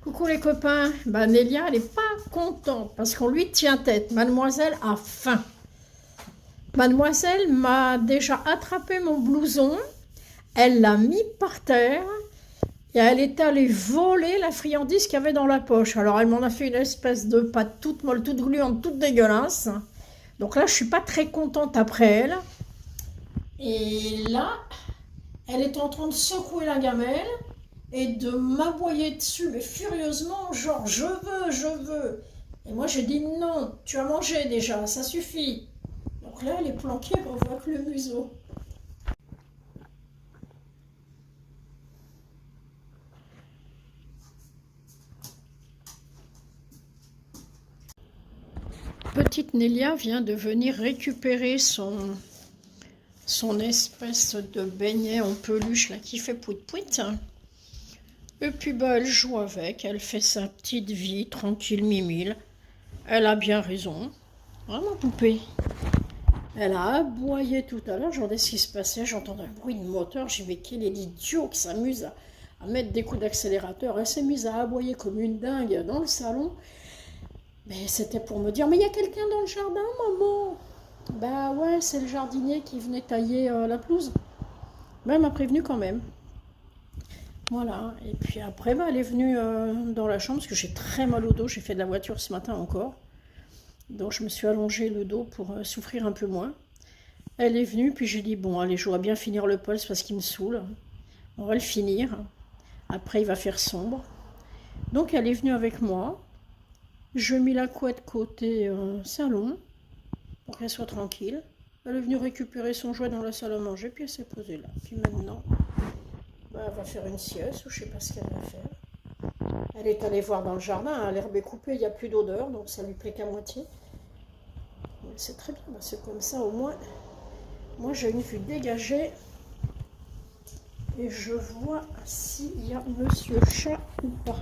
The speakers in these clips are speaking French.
Coucou les copains, Nélia elle n'est pas contente parce qu'on lui tient tête. Mademoiselle a faim. Mademoiselle m'a déjà attrapé mon blouson, elle l'a mis par terre et elle est allée voler la friandise qu'il y avait dans la poche. Alors elle m'en a fait une espèce de pâte toute molle, toute gluante, toute dégueulasse. Donc là je suis pas très contente après elle. Et là, elle est en train de secouer la gamelle et de m'aboyer dessus, mais furieusement, genre je veux, je veux. Et moi j'ai dit non, tu as mangé déjà, ça suffit. Donc là elle est planquée, on voit que le museau. Petite Nélia vient de venir récupérer son espèce de beignet en peluche là qui fait pout-pout. Et puis elle joue avec, elle fait sa petite vie tranquille mimile. Elle a bien raison. Hein, ma poupée? Elle a aboyé tout à l'heure, j'entendais ce qui se passait, j'entendais un bruit de moteur, j'ai dit mais quel est l'idiot qui s'amuse à mettre des coups d'accélérateur. Elle s'est mise à aboyer comme une dingue dans le salon. Mais c'était pour me dire, mais il y a quelqu'un dans le jardin, maman? Bah ouais, c'est le jardinier qui venait tailler la pelouse. Mais elle m'a prévenu quand même. Voilà, et puis après, elle est venue dans la chambre, parce que j'ai très mal au dos, j'ai fait de la voiture ce matin encore. Donc je me suis allongé le dos pour souffrir un peu moins. Elle est venue, puis j'ai dit, bon, allez, je dois bien finir le poste parce qu'il me saoule. On va le finir. Après, il va faire sombre. Donc elle est venue avec moi. Je mis la couette côté salon, pour qu'elle soit tranquille. Elle est venue récupérer son jouet dans la salle à manger, puis elle s'est posée là. Puis maintenant, elle va faire une sieste, ou je sais pas ce qu'elle va faire. Elle est allée voir dans le jardin, hein, l'herbe est coupée, il n'y a plus d'odeur, donc ça lui plaît qu'à moitié. C'est très bien, c'est comme ça au moins. Moi j'ai une vue dégagée et je vois s'il y a monsieur chat ou pas.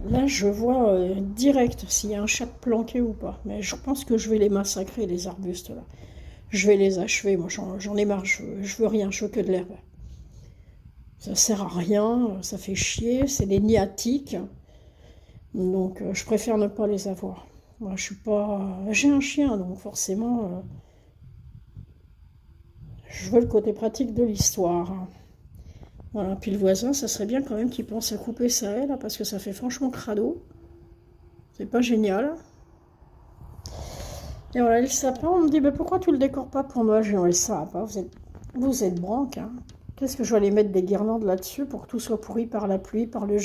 Là je vois direct s'il y a un chat planqué ou pas. Mais je pense que je vais les massacrer, les arbustes là. Je vais les achever, moi j'en ai marre, je veux rien, je veux que de l'herbe. Ça sert à rien, ça fait chier, c'est des nids à tiques. Donc je préfère ne pas les avoir. Moi je suis pas. J'ai un chien, donc forcément je veux le côté pratique de l'histoire. Voilà, puis le voisin, ça serait bien quand même qu'il pense à couper ça là, parce que ça fait franchement crado. C'est pas génial. Et voilà, le sapin, on me dit, mais pourquoi tu le décores pas pour Noël? J'ai dit, le sapin, vous êtes branque, hein. Qu'est-ce que je vais aller mettre des guirlandes là-dessus pour que tout soit pourri par la pluie, par le gel?